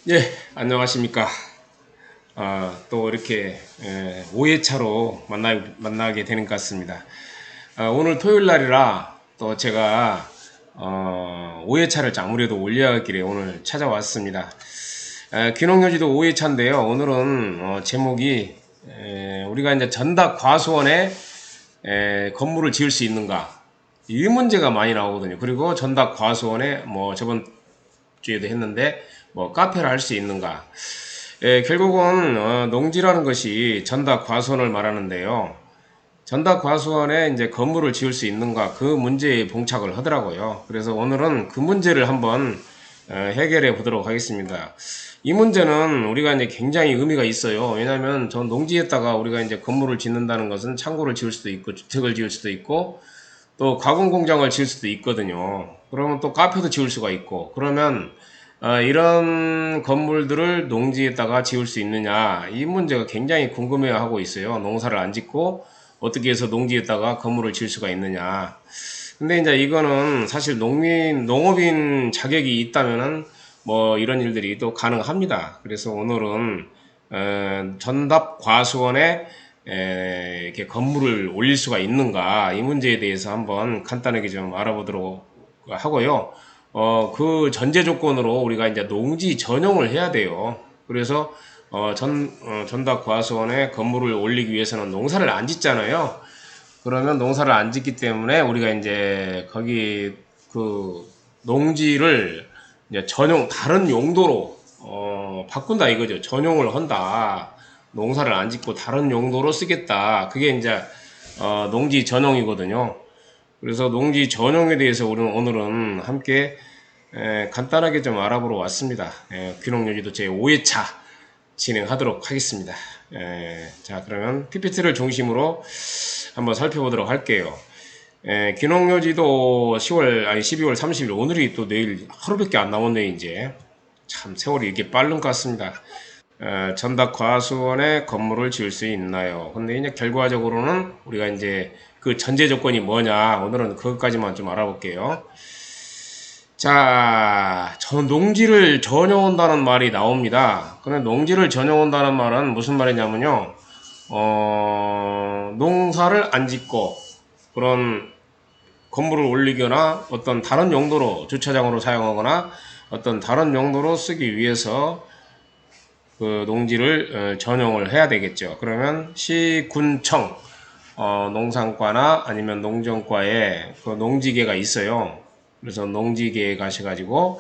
예, 안녕하십니까. 또 이렇게 5회차로 만나게 되는 것 같습니다. 오늘 토요일 날이라 또 제가 5회차를 아무래도 올려야 하길래 오늘 찾아왔습니다. 귀농여지도 5회차인데요. 오늘은 제목이 우리가 이제 전답 과수원에 건물을 지을 수 있는가, 이 문제가 많이 나오거든요. 그리고 전답 과수원에 뭐 저번 주에도 했는데 뭐 카페를 할 수 있는가. 결국은 농지라는 것이 전답 과수원을 말하는데요. 전답 과수원에 이제 건물을 지을 수 있는가, 그 문제에 봉착을 하더라고요. 그래서 오늘은 그 문제를 한번 해결해 보도록 하겠습니다. 이 문제는 우리가 이제 굉장히 의미가 있어요. 왜냐하면 전 농지에다가 우리가 이제 건물을 짓는다는 것은 창고를 지을 수도 있고 주택을 지을 수도 있고 또 가공 공장을 지을 수도 있거든요. 그러면 또 카페도 지을 수가 있고, 그러면 이런 건물들을 농지에다가 지을 수 있느냐, 이 문제가 굉장히 궁금해하고 있어요. 농사를 안 짓고 어떻게 해서 농지에다가 건물을 지을 수가 있느냐. 근데 이제 이거는 사실 농업인 자격이 있다면은 뭐 이런 일들이 또 가능합니다. 그래서 오늘은 전답 과수원에 이렇게 건물을 올릴 수가 있는가, 이 문제에 대해서 한번 간단하게 좀 알아보도록 하고요. 그 전제 조건으로 우리가 이제 농지 전용을 해야 돼요. 그래서 전답 과수원에 건물을 올리기 위해서는 농사를 안 짓잖아요. 그러면 농사를 안 짓기 때문에 우리가 이제 거기 그 농지를 이제 다른 용도로 바꾼다 이거죠. 전용을 한다. 농사를 안 짓고 다른 용도로 쓰겠다. 그게 이제 농지 전용이거든요. 그래서 농지 전용에 대해서 우리는 오늘은 함께 간단하게 좀 알아보러 왔습니다. 귀농여지도 제 5회차 진행하도록 하겠습니다. 자, 그러면 PPT를 중심으로 한번 살펴보도록 할게요. 귀농여지도 12월 30일, 오늘이 또 내일 하루밖에 안 남았네요. 이제 참 세월이 이렇게 빠른 것 같습니다. 전답 과수원에 건물을 지을 수 있나요? 근데 이제 결과적으로는 우리가 이제 그 전제 조건이 뭐냐, 오늘은 그것까지만 좀 알아볼게요. 자, 농지를 전용한다는 말이 나옵니다. 근데 농지를 전용한다는 말은 무슨 말이냐면요, 농사를 안 짓고 그런 건물을 올리거나 어떤 다른 용도로 주차장으로 사용하거나 어떤 다른 용도로 쓰기 위해서 그 농지를 전용을 해야 되겠죠. 그러면 시군청 농상과나 아니면 농정과에 그 농지계가 있어요. 그래서 농지계에 가셔가지고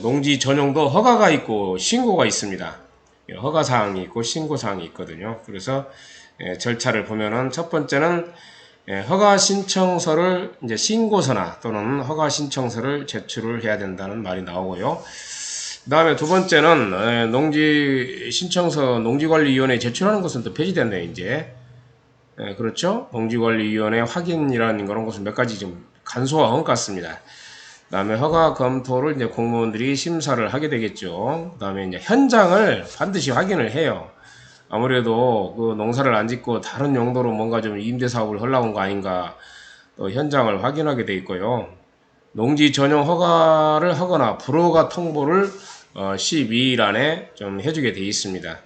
농지 전용도 허가가 있고 신고가 있습니다. 허가 사항이 있고 신고 사항이 있거든요. 그래서 절차를 보면은 첫 번째는 허가 신청서를 이제 신고서나 또는 허가 신청서를 제출을 해야 된다는 말이 나오고요. 그 다음에 두 번째는 농지 신청서 농지관리위원회에 제출하는 것은 또 폐지됐네요. 이제 그렇죠. 농지관리위원회 확인이라는 그런 것은 몇 가지 좀 간소화한 것 같습니다. 그 다음에 허가 검토를 이제 공무원들이 심사를 하게 되겠죠. 그 다음에 이제 현장을 반드시 확인을 해요. 아무래도 그 농사를 안 짓고 다른 용도로 뭔가 좀 임대 사업을 하려고 한 거 아닌가, 또 현장을 확인하게 돼 있고요. 농지 전용 허가를 하거나 불허가 통보를 12일 안에 좀 해주게 돼 있습니다.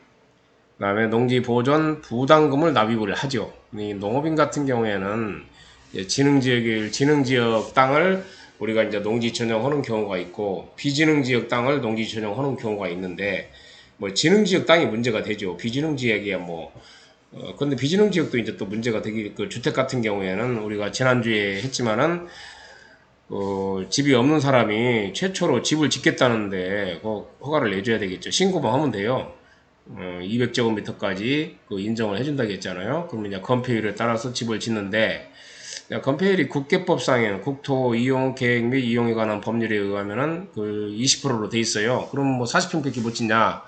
그 다음에 농지 보존 부담금을 납입을 하죠. 이 농업인 같은 경우에는 지능지역 땅을 우리가 이제 농지 전용하는 경우가 있고, 비지능지역 땅을 농지 전용하는 경우가 있는데, 뭐 지능지역 땅이 문제가 되죠. 비지능지역이야 뭐. 근데 비지능지역도 이제 또 문제가 되기, 그 주택 같은 경우에는 우리가 지난주에 했지만은 집이 없는 사람이 최초로 집을 짓겠다는데 그 허가를 내줘야 되겠죠. 신고만 하면 돼요. 200제곱미터까지 그 인정을 해준다고 했잖아요. 그러면 이제 건폐율에 따라서 집을 짓는데, 건폐율이 국계법상에는 국토 이용 계획 및 이용에 관한 법률에 의하면은 그 20%로 돼 있어요. 그럼 뭐 40평밖에 못 짓냐?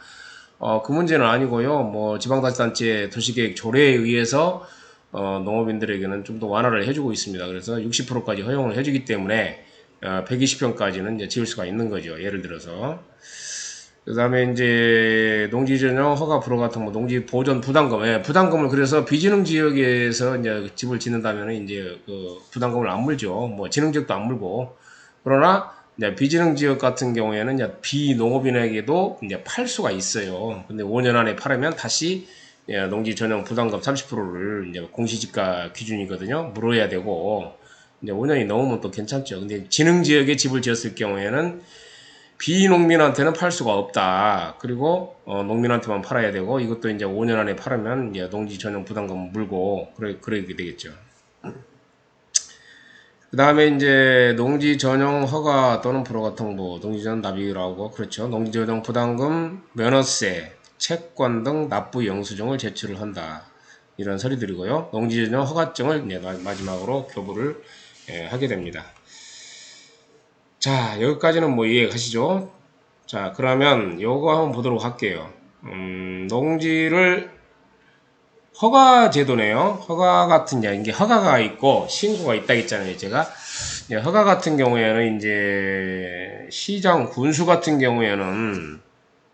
그 문제는 아니고요. 뭐 지방자치단체 도시계획 조례에 의해서 농업인들에게는 좀 더 완화를 해주고 있습니다. 그래서 60%까지 허용을 해주기 때문에 120평까지는 이제 지을 수가 있는 거죠. 예를 들어서. 그 다음에 이제 농지전용 허가 불허 같은 뭐 농지 보존 부담금, 부담금을, 그래서 비지능 지역에서 이제 집을 짓는다면 이제 그 부담금을 안 물죠. 뭐 지능 지역도 안 물고. 그러나 이제 비지능 지역 같은 경우에는 이제 비농업인에게도 이제 팔 수가 있어요. 근데 5년 안에 팔으면 다시 농지 전용 부담금 30%를 이제 공시지가 기준이거든요. 물어야 되고, 이제 5년이 넘으면 또 괜찮죠. 근데 지능 지역에 집을 지었을 경우에는 비농민한테는 팔 수가 없다. 그리고 농민한테만 팔아야 되고, 이것도 이제 5년 안에 팔으면 이제 농지 전용 부담금 물고 그러게 되겠죠. 그 다음에 이제 농지 전용 허가 또는 불허가 통보, 농지 전용 납입이라고, 그렇죠. 농지 전용 부담금, 면허세, 채권 등 납부 영수증을 제출을 한다. 이런 서류들이고요. 농지 전용 허가증을 이제 마지막으로 교부를 하게 됩니다. 자, 여기까지는 뭐 이해가시죠? 자, 그러면 요거 한번 보도록 할게요. 농지를 허가 제도네요. 허가 같은 이제 허가가 있고 신고가 있다 했잖아요. 제가 허가 같은 경우에는 이제 시장 군수 같은 경우에는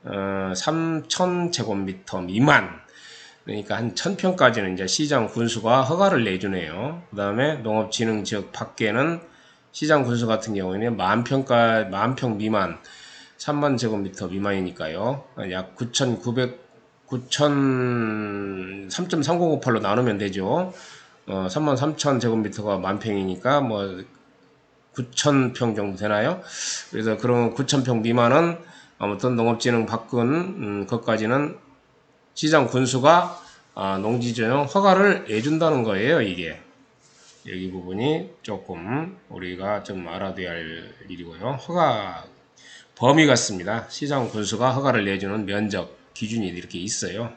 3,000제곱미터 미만, 그러니까 한 1,000평까지는 이제 시장 군수가 허가를 내주네요. 그 다음에 농업진흥지역 밖에는 시장 군수 같은 경우에는 만 평 미만, 3만 제곱미터 미만이니까요. 약 3.3058로 나누면 되죠. 33,000 제곱미터가 만평이니까 뭐 9,000평 정도 되나요? 그래서 그런 9,000평 미만은 아무튼 농업진흥 밖은 그것까지는 시장 군수가 농지 전용 허가를 내준다는 거예요. 이게 여기 부분이 조금 우리가 좀 알아둬야 할 일이고요. 허가 범위 같습니다. 시장 군수가 허가를 내주는 면적 기준이 이렇게 있어요.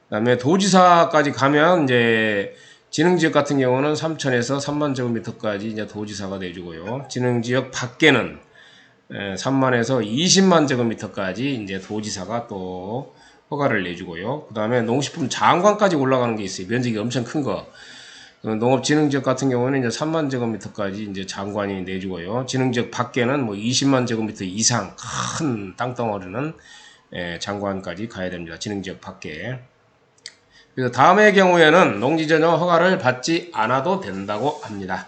그 다음에 도지사까지 가면 이제 진흥지역 같은 경우는 3,000에서 3만 제곱미터까지 이제 도지사가 내주고요. 진흥지역 밖에는 3만에서 20만 제곱미터까지 이제 도지사가 또 허가를 내주고요. 그 다음에 농식품 장관까지 올라가는 게 있어요. 면적이 엄청 큰 거. 농업진흥지역 같은 경우는 이제 3만 제곱미터까지 이제 장관이 내주고요. 진흥지역 밖에는 뭐 20만 제곱미터 이상 큰 땅덩어리는 장관까지 가야 됩니다. 진흥지역 밖에. 그래서 다음의 경우에는 농지전용 허가를 받지 않아도 된다고 합니다.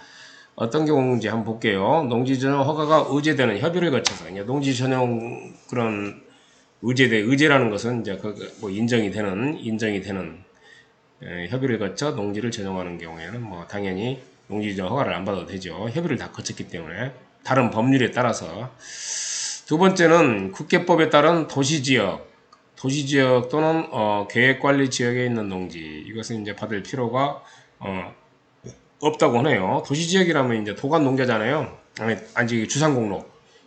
어떤 경우인지 한번 볼게요. 농지전용 허가가 의제되는 협의를 거쳐서 농지전용 그런 의제라는 것은 이제 뭐 인정이 되는 협의를 거쳐 농지를 전용하는 경우에는 뭐 당연히 농지전용 허가를 안 받아도 되죠. 협의를 다 거쳤기 때문에 다른 법률에 따라서. 두 번째는 국계법에 따른 도시지역 또는 계획관리지역에 있는 농지, 이것은 이제 받을 필요가 없다고 하네요. 도시지역이라면 이제 도간 농자잖아요. 아니 주상공로.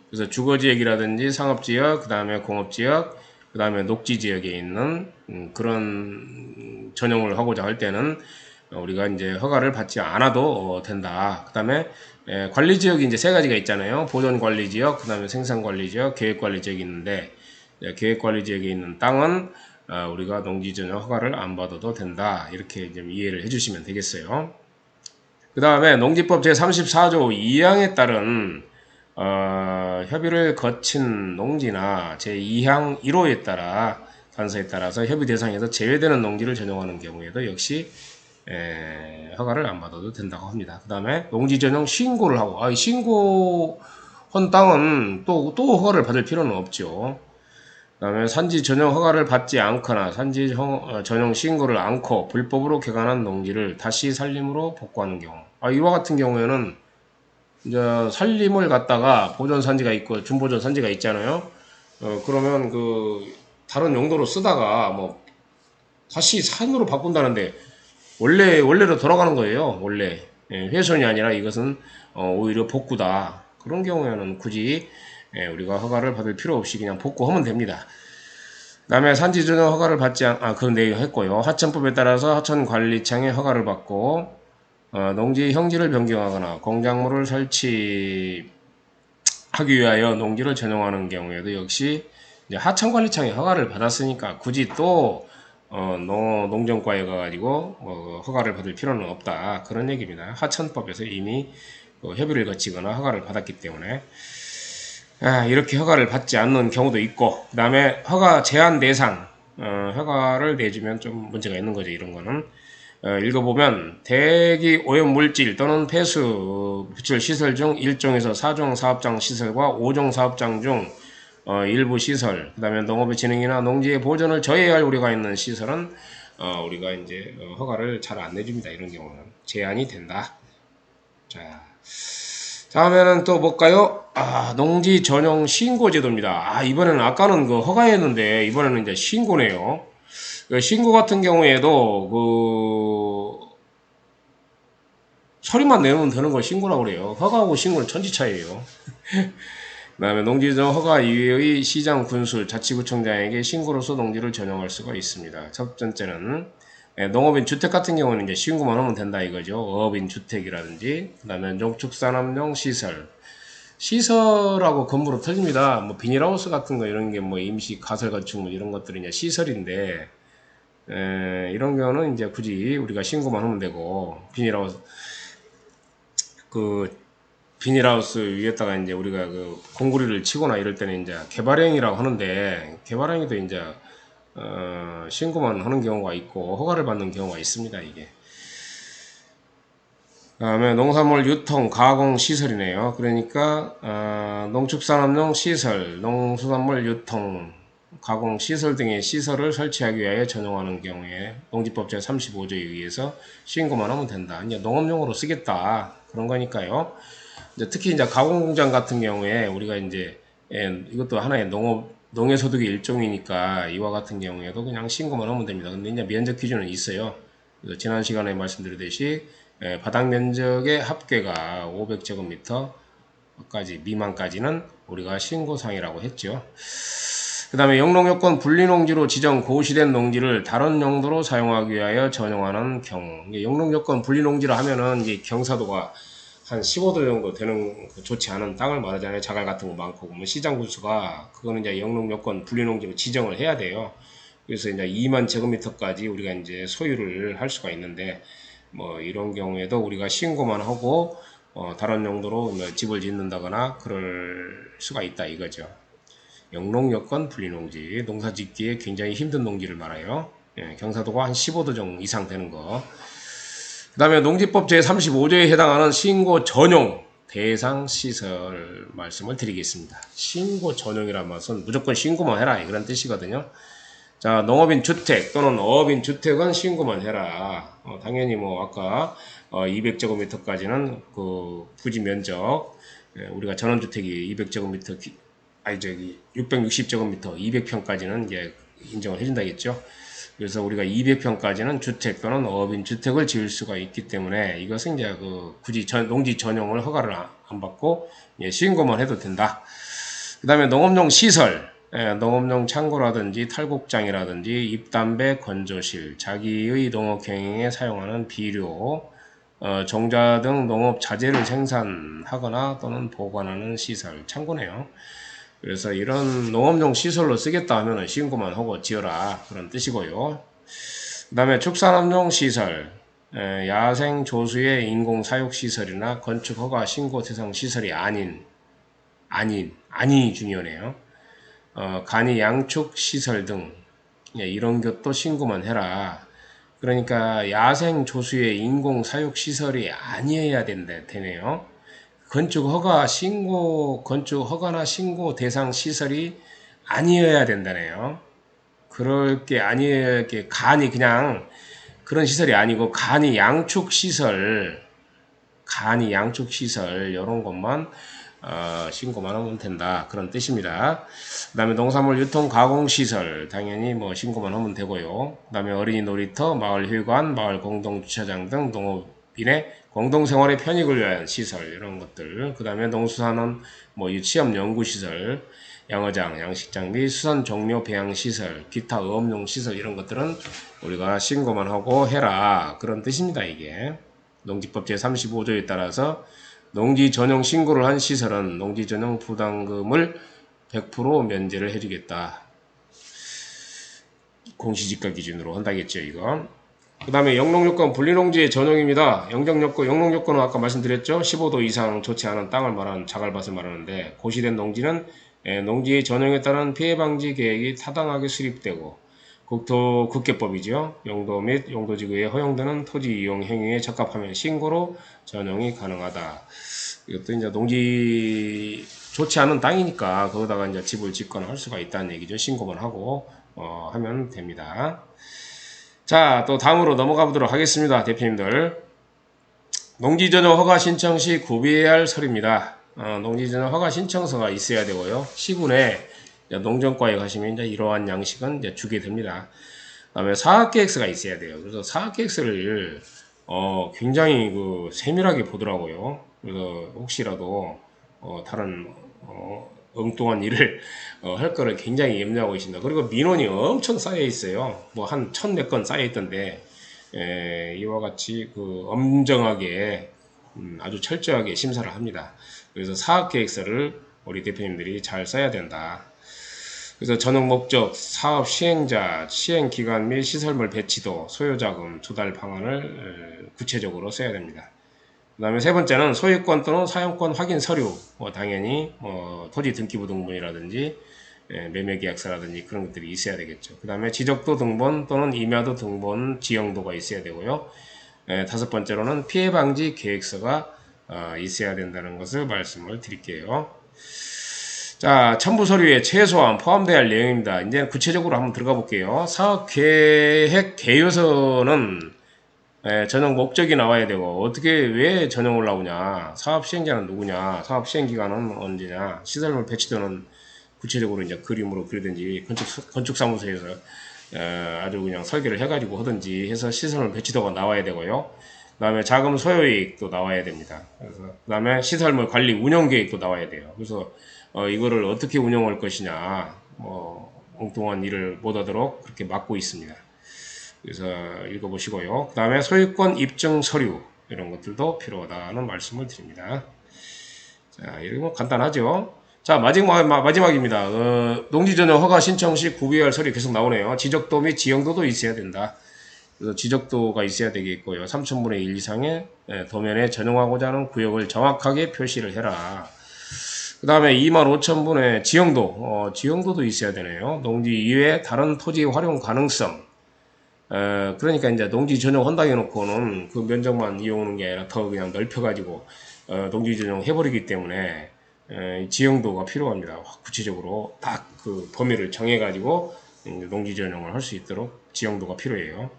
그래서 주거지역이라든지 상업지역, 그 다음에 공업지역, 그 다음에 녹지지역에 있는 그런 전용을 하고자 할 때는 우리가 이제 허가를 받지 않아도 된다. 그 다음에 관리지역이 이제 세 가지가 있잖아요. 보존관리지역, 그 다음에 생산관리지역, 계획관리지역이 있는데, 계획관리지역에 있는 땅은 우리가 농지전용 허가를 안 받아도 된다. 이렇게 좀 이해를 해주시면 되겠어요. 그 다음에 농지법 제34조 2항에 따른 협의를 거친 농지나 제2항 1호에 따라 단서에 따라서 협의 대상에서 제외되는 농지를 전용하는 경우에도 역시 허가를 안 받아도 된다고 합니다. 그 다음에 농지 전용 신고를 하고, 신고한 땅은 또 허가를 받을 필요는 없죠. 그 다음에 산지 전용 허가를 받지 않거나 산지 전용 신고를 않고 불법으로 개간한 농지를 다시 산림으로 복구하는 경우, 이와 같은 경우에는 이제 산림을 갖다가 보존 산지가 있고 준보존 산지가 있잖아요. 그러면 그 다른 용도로 쓰다가 뭐 다시 산으로 바꾼다는데 원래로 돌아가는 거예요. 원래 훼손이 아니라 이것은 오히려 복구다. 그런 경우에는 굳이 우리가 허가를 받을 필요 없이 그냥 복구하면 됩니다. 그 다음에 산지 전용 허가를 받지 그건 내가 했고요. 하천법에 따라서 하천관리청에 허가를 받고 농지 형질을 변경하거나 공작물을 설치하기 위하여 농지를 전용하는 경우에도 역시 이제 하천관리청에 허가를 받았으니까 굳이 또 농정과에 가가지고 허가를 받을 필요는 없다. 그런 얘기입니다. 하천법에서 이미 협의를 거치거나 허가를 받았기 때문에 이렇게 허가를 받지 않는 경우도 있고, 그 다음에 허가 제한 대상, 허가를 내주면 좀 문제가 있는 거죠. 이런 거는 읽어보면 대기 오염 물질 또는 폐수 부출 시설 중 1종에서 4종 사업장 시설과 5종 사업장 중 일부 시설, 그 다음에 농업의 진흥이나 농지의 보존을 저해할 우려가 있는 시설은 우리가 이제 허가를 잘 안 내줍니다. 이런 경우는 제한이 된다. 자, 다음에는 또 볼까요? 농지 전용 신고 제도입니다. 이번에는 아까는 그 허가였는데 이번에는 이제 신고네요. 신고 같은 경우에도 서류만 내놓으면 되는 걸 신고라고 그래요. 허가하고 신고는 천지차이에요. 그 다음에 농지전 허가 이외의 시장, 군수, 자치구청장에게 신고로서 농지를 전용할 수가 있습니다. 첫 번째는 농업인 주택 같은 경우는 이제 신고만 하면 된다 이거죠. 어업인 주택이라든지, 그 다음에 농축산업용 시설. 시설하고 건물로 틀립니다. 뭐 비닐하우스 같은 거 이런 게 뭐 임시 가설 건축 뭐 이런 것들이 이제 시설인데, 이런 경우는 이제 굳이 우리가 신고만 하면 되고, 비닐하우스 위에다가 이제 우리가 그 공구리를 치거나 이럴 때는 이제 개발행위라고 하는데, 개발행위도 이제 신고만 하는 경우가 있고 허가를 받는 경우가 있습니다. 이게. 다음에 농산물 유통 가공 시설이네요. 그러니까 농축산업용 시설, 농수산물 유통 가공 시설 등의 시설을 설치하기 위하여 전용하는 경우에 농지법 제35조에 의해서 신고만 하면 된다. 이제 농업용으로 쓰겠다 그런 거니까요. 이제 특히 이제 가공공장 같은 경우에 우리가 이제 이것도 하나의 농해소득의 일종이니까 이와 같은 경우에도 그냥 신고만 하면 됩니다. 근데 이제 면적 기준은 있어요. 그래서 지난 시간에 말씀드렸듯이 바닥 면적의 합계가 500제곱미터까지 미만까지는 우리가 신고사항이라고 했죠. 그 다음에 영농요건 분리농지로 지정 고시된 농지를 다른 용도로 사용하기 위하여 전용하는 경우. 영농요건 분리농지를 하면은 이제 경사도가 한 15도 정도 되는 좋지 않은 땅을 말하잖아요. 자갈 같은 거 많고. 뭐 시장 구수가 그거는 이제 영농요건 분리농지로 지정을 해야 돼요. 그래서 이제 2만 제곱미터까지 우리가 이제 소유를 할 수가 있는데, 뭐 이런 경우에도 우리가 신고만 하고 다른 용도로 뭐 집을 짓는다거나 그럴 수가 있다 이거죠. 영농요건 분리농지, 농사짓기에 굉장히 힘든 농지를 말해요. 경사도가 한 15도 정도 이상 되는 거. 그 다음에 농지법 제35조에 해당하는 신고 전용 대상 시설 말씀을 드리겠습니다. 신고 전용이란 말은 무조건 신고만 해라 이런 뜻이거든요. 자, 농업인 주택 또는 어업인 주택은 신고만 해라. 당연히 뭐 아까 200제곱미터까지는 그 부지 면적, 우리가 전원주택이 200제곱미터, 660제곱미터, 200평까지는 이제 인정을 해준다겠죠. 그래서 우리가 200평까지는 주택 또는 어업인 주택을 지을 수가 있기 때문에 이것은 이제 굳이 농지 전용을 허가를 안 받고 신고만 해도 된다. 그 다음에 농업용 시설, 농업용 창고라든지 탈곡장이라든지 잎담배 건조실, 자기의 농업 경영에 사용하는 비료, 종자 등 농업 자재를 생산하거나 또는 보관하는 시설, 창고네요. 그래서 이런 농업용 시설로 쓰겠다 하면 신고만 하고 지어라 그런 뜻이고요. 그 다음에 축산업용 시설, 야생 조수의 인공 사육 시설이나 건축 허가 신고 대상 시설이 아니 중요하네요. 간이 양축 시설 등 이런 것도 신고만 해라. 그러니까 야생 조수의 인공 사육 시설이 아니어야 되네요. 건축 허가나 신고 대상 시설이 아니어야 된다네요. 그럴 게 아니어야, 간이 그냥 그런 시설이 아니고 간이 양축 시설, 이런 것만 신고만 하면 된다 그런 뜻입니다. 그 다음에 농산물 유통 가공 시설 당연히 뭐 신고만 하면 되고요. 그 다음에 어린이 놀이터, 마을 회관, 마을 공동 주차장 등 농업인의 공동생활의 편익을 위한 시설 이런 것들. 그 다음에 농수산원 뭐 유치업 연구시설, 양어장, 양식장 및 수산 종료 배양 시설, 기타 어업용 시설 이런 것들은 우리가 신고만 하고 해라 그런 뜻입니다. 이게 농지법 제35조에 따라서 농지 전용 신고를 한 시설은 농지 전용 부담금을 100% 면제를 해주겠다. 공시지가 기준으로 한다겠죠, 이거. 그 다음에 영농요건 분리농지의 전용입니다. 영농요건은 아까 말씀드렸죠. 15도 이상 좋지 않은 땅을 말하는 자갈밭을 말하는데, 고시된 농지는 농지의 전용에 따른 피해 방지 계획이 타당하게 수립되고 국계법이죠. 용도 및 용도지구에 허용되는 토지 이용 행위에 적합하면 신고로 전용이 가능하다. 이것도 이제 농지 좋지 않은 땅이니까 거기다가 이제 집을 짓거나 할 수가 있다는 얘기죠. 신고만 하고 하면 됩니다. 자, 또 다음으로 넘어가 보도록 하겠습니다. 대표님들. 농지전용 허가 신청 시 구비해야 할 서류입니다. 농지전용 허가 신청서가 있어야 되고요. 시군에 농정과에 가시면 이제 이러한 양식은 이제 주게 됩니다. 그다음에 사업계획서가 있어야 돼요. 그래서 사업계획서를 굉장히 그 세밀하게 보더라고요. 그래서 혹시라도 다른 엉뚱한 일을 할 거를 굉장히 염려하고 있습니다. 그리고 민원이 엄청 쌓여 있어요. 뭐 한 1000몇 건 쌓여 있던데 이와 같이 그 엄정하게 아주 철저하게 심사를 합니다. 그래서 사업계획서를 우리 대표님들이 잘 써야 된다. 그래서 전용 목적, 사업 시행자, 시행기간 및 시설물 배치도, 소요자금, 조달 방안을 구체적으로 써야 됩니다. 그 다음에 세 번째는 소유권 또는 사용권 확인 서류, 당연히 토지 등기부 등본이라든지 매매계약서라든지 그런 것들이 있어야 되겠죠. 그 다음에 지적도 등본 또는 임야도 등본 지형도가 있어야 되고요. 다섯 번째로는 피해방지 계획서가 있어야 된다는 것을 말씀을 드릴게요. 자, 첨부 서류에 최소한 포함되어야 할 내용입니다. 이제 구체적으로 한번 들어가 볼게요. 사업계획 개요서는 전용 목적이 나와야 되고, 어떻게 왜 전용을 나오냐, 사업 시행자는 누구냐, 사업 시행 기간은 언제냐, 시설물 배치도는 구체적으로 이제 그림으로 그리든지 건축사무소에서 아주 그냥 설계를 해가지고 하든지 해서 시설물 배치도가 나와야 되고요. 그 다음에 자금 소요이익도 나와야 됩니다. 그래서 그 다음에 시설물 관리 운영 계획도 나와야 돼요. 그래서 이거를 어떻게 운영할 것이냐, 엉뚱한 일을 못하도록 그렇게 막고 있습니다. 그래서 읽어보시고요. 그 다음에 소유권 입증 서류 이런 것들도 필요하다는 말씀을 드립니다. 자, 이거 뭐 간단하죠. 자, 마지막입니다. 농지전용 허가 신청 시 구비할 서류 계속 나오네요. 지적도 및 지형도도 있어야 된다. 그래서 지적도가 있어야 되겠고요. 3000분의 1 이상의 도면에 전용하고자 하는 구역을 정확하게 표시를 해라. 그 다음에 25,000분의 지형도, 지형도도 있어야 되네요. 농지 이외에 다른 토지 활용 가능성. 그러니까 이제 농지 전용 한다 해놓고는 그 면적만 이용하는 게 아니라 더 그냥 넓혀가지고 농지 전용 해버리기 때문에 지형도가 필요합니다. 구체적으로 딱 그 범위를 정해가지고 농지 전용을 할 수 있도록 지형도가 필요해요.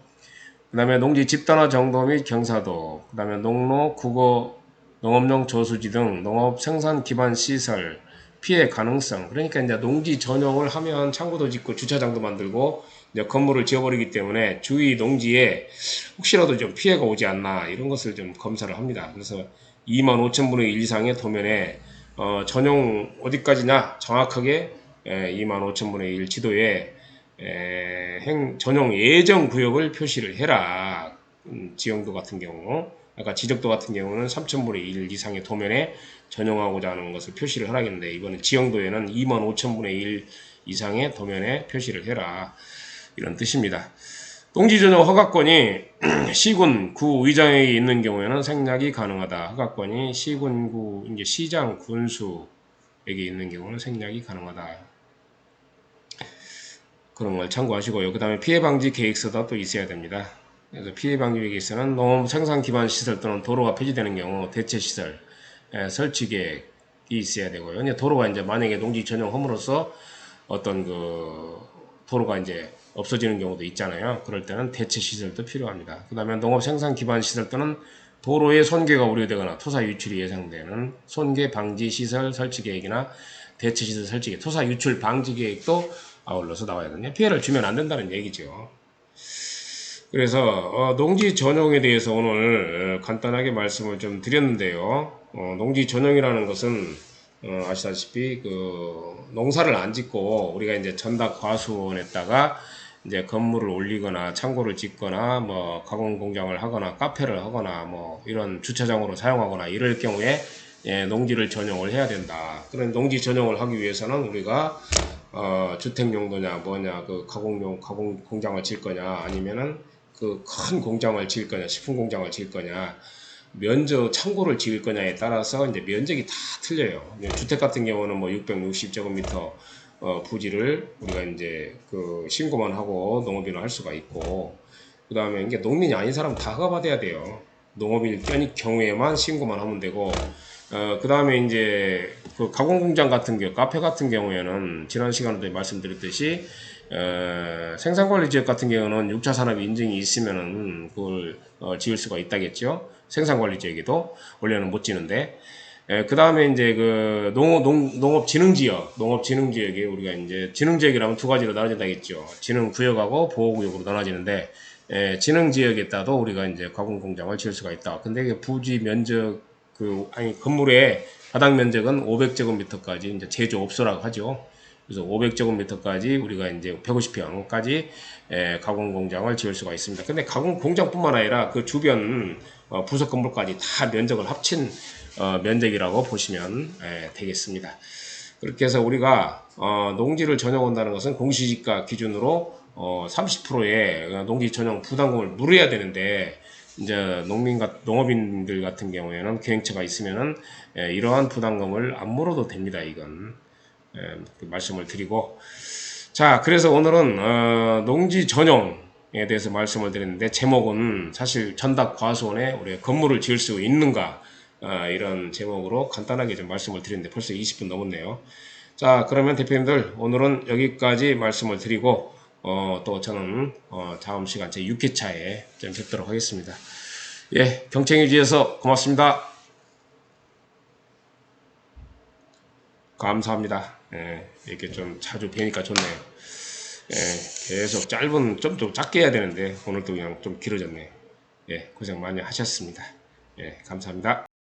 그 다음에 농지 집단화 정도 및 경사도, 그 다음에 농로, 국어, 농업용 저수지 등 농업 생산 기반 시설 피해 가능성. 그러니까 이제 농지 전용을 하면 창고도 짓고 주차장도 만들고 이제 건물을 지어버리기 때문에 주위 농지에 혹시라도 좀 피해가 오지 않나 이런 것을 좀 검사를 합니다. 그래서 25,000분의 1 이상의 도면에 전용 어디까지냐 정확하게 25,000분의 1 지도에 전용 예정 구역을 표시를 해라. 지형도 같은 경우, 아까 지적도 같은 경우는 3,000분의 1 이상의 도면에 전용하고자 하는 것을 표시를 하라겠는데, 이거는 지형도에는 25,000분의 1 이상의 도면에 표시를 해라. 이런 뜻입니다. 농지 전용 허가권이 시군, 구, 의장에게 있는 경우에는 생략이 가능하다. 허가권이 시군, 구, 이제 시장, 군수에게 있는 경우는 생략이 가능하다. 그런 걸 참고하시고요. 그 다음에 피해방지 계획서도 또 있어야 됩니다. 그래서 피해방지 계획서는 농업 생산 기반 시설 또는 도로가 폐지되는 경우 대체시설 설치 계획이 있어야 되고요. 이제 도로가 이제 만약에 농지 전용 험으로써 어떤 그 도로가 이제 없어지는 경우도 있잖아요. 그럴 때는 대체시설도 필요합니다. 그 다음에 농업 생산 기반 시설 또는 도로의 손괴가 우려되거나 토사 유출이 예상되는 손괴 방지 시설 설치 계획이나 대체시설 설치 계획, 토사 유출 방지 계획도 아울러서 나와야 되냐. 피해를 주면 안 된다는 얘기죠. 그래서 농지 전용에 대해서 오늘 간단하게 말씀을 좀 드렸는데요. 농지 전용이라는 것은 아시다시피 그 농사를 안 짓고 우리가 이제 전담 과수원에다가 이제 건물을 올리거나 창고를 짓거나 뭐 가공 공장을 하거나 카페를 하거나 뭐 이런 주차장으로 사용하거나 이럴 경우에 농지를 전용을 해야 된다. 그런 농지 전용을 하기 위해서는 우리가 주택 용도냐 뭐냐 그 가공 공장을 질 거냐 아니면은 그 큰 공장을 지을 거냐 식품 공장을 지을 거냐 면적 창고를 지을 거냐에 따라서 이제 면적이 다 틀려요. 주택 같은 경우는 뭐 660제곱미터 부지를 우리가 이제 그 신고만 하고 농업인을 할 수가 있고, 그 다음에 이게 농민이 아닌 사람 다 허가받아야 돼요. 농업인 경우에만 신고만 하면 되고, 그 다음에 이제 그 가공공장 같은 경우, 카페 같은 경우에는 지난 시간에도 말씀드렸듯이 생산관리지역 같은 경우는 6차 산업 인증이 있으면은 그걸 지을 수가 있다겠죠. 생산관리지역에도 원래는 못 지는데, 그 다음에 이제 그 농업진흥지역에 우리가 이제 진흥지역이라면 두 가지로 나눠진다겠죠. 진흥구역하고 보호구역으로 나눠지는데, 진흥지역에 따도 우리가 이제 가공공장을 지을 수가 있다. 근데 이게 부지 면적 건물의 바닥 면적은 500제곱미터까지 이제 제조업소라고 하죠. 그래서 500제곱미터까지 우리가 이제 150평까지 가공공장을 지을 수가 있습니다. 근데 가공공장뿐만 아니라 그 주변 부속 건물까지 다 면적을 합친 면적이라고 보시면 되겠습니다. 그렇게 해서 우리가 농지를 전용한다는 것은 공시지가 기준으로 30%의 농지 전용 부담금을 물어야 되는데, 이제 농업인들 같은 경우에는 계획처가 있으면은 이러한 부담금을 안 물어도 됩니다. 이건 말씀을 드리고, 자, 그래서 오늘은 농지 전용에 대해서 말씀을 드렸는데, 제목은 사실 전답 과수원에 우리가 건물을 지을 수 있는가, 이런 제목으로 간단하게 좀 말씀을 드렸는데 벌써 20분 넘었네요. 자, 그러면 대표님들 오늘은 여기까지 말씀을 드리고, 또 저는 다음 시간 제 6회차에 좀 뵙도록 하겠습니다. 예, 경청해 주셔서 고맙습니다. 감사합니다. 예, 이렇게 좀 자주 뵈니까 좋네요. 예, 계속 좀 짧게 해야 되는데 오늘도 그냥 좀 길어졌네요. 예, 고생 많이 하셨습니다. 예, 감사합니다.